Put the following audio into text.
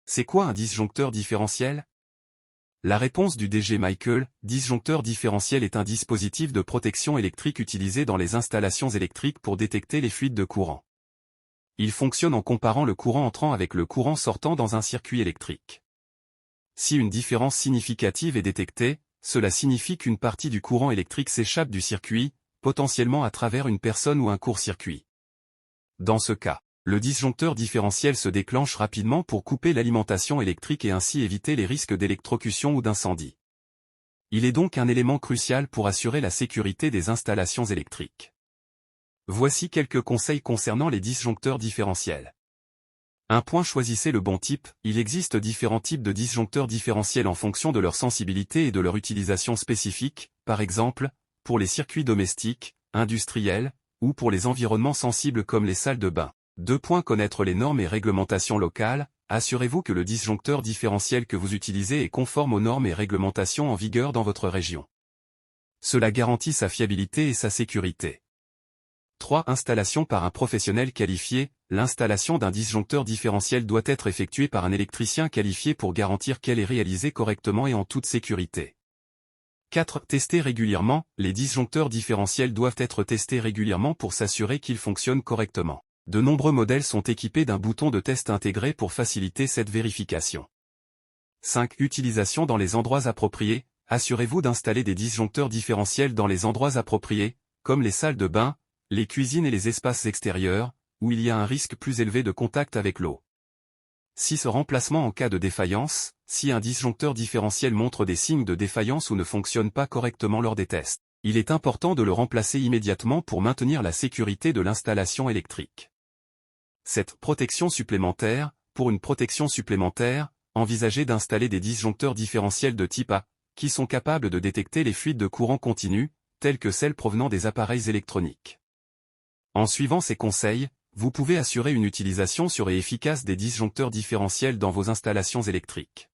C'est quoi un disjoncteur différentiel? La réponse du DG Michael, disjoncteur différentiel est un dispositif de protection électrique utilisé dans les installations électriques pour détecter les fuites de courant. Il fonctionne en comparant le courant entrant avec le courant sortant dans un circuit électrique. Si une différence significative est détectée, cela signifie qu'une partie du courant électrique s'échappe du circuit, potentiellement à travers une personne ou un court-circuit. Dans ce cas, le disjoncteur différentiel se déclenche rapidement pour couper l'alimentation électrique et ainsi éviter les risques d'électrocution ou d'incendie. Il est donc un élément crucial pour assurer la sécurité des installations électriques. Voici quelques conseils concernant les disjoncteurs différentiels. 1. Choisissez le bon type. Il existe différents types de disjoncteurs différentiels en fonction de leur sensibilité et de leur utilisation spécifique, par exemple, pour les circuits domestiques, industriels, ou pour les environnements sensibles comme les salles de bain. 2. Connaître les normes et réglementations locales. Assurez-vous que le disjoncteur différentiel que vous utilisez est conforme aux normes et réglementations en vigueur dans votre région. Cela garantit sa fiabilité et sa sécurité. 3. Installation par un professionnel qualifié. L'installation d'un disjoncteur différentiel doit être effectuée par un électricien qualifié pour garantir qu'elle est réalisée correctement et en toute sécurité. 4. Tester régulièrement. Les disjoncteurs différentiels doivent être testés régulièrement pour s'assurer qu'ils fonctionnent correctement. De nombreux modèles sont équipés d'un bouton de test intégré pour faciliter cette vérification. 5. Utilisation dans les endroits appropriés. Assurez-vous d'installer des disjoncteurs différentiels dans les endroits appropriés, comme les salles de bain, les cuisines et les espaces extérieurs, où il y a un risque plus élevé de contact avec l'eau. 6. Remplacement en cas de défaillance. Si un disjoncteur différentiel montre des signes de défaillance ou ne fonctionne pas correctement lors des tests, il est important de le remplacer immédiatement pour maintenir la sécurité de l'installation électrique. 7. Protection supplémentaire. Pour une protection supplémentaire, envisagez d'installer des disjoncteurs différentiels de type A, qui sont capables de détecter les fuites de courant continu, telles que celles provenant des appareils électroniques. En suivant ces conseils, vous pouvez assurer une utilisation sûre et efficace des disjoncteurs différentiels dans vos installations électriques.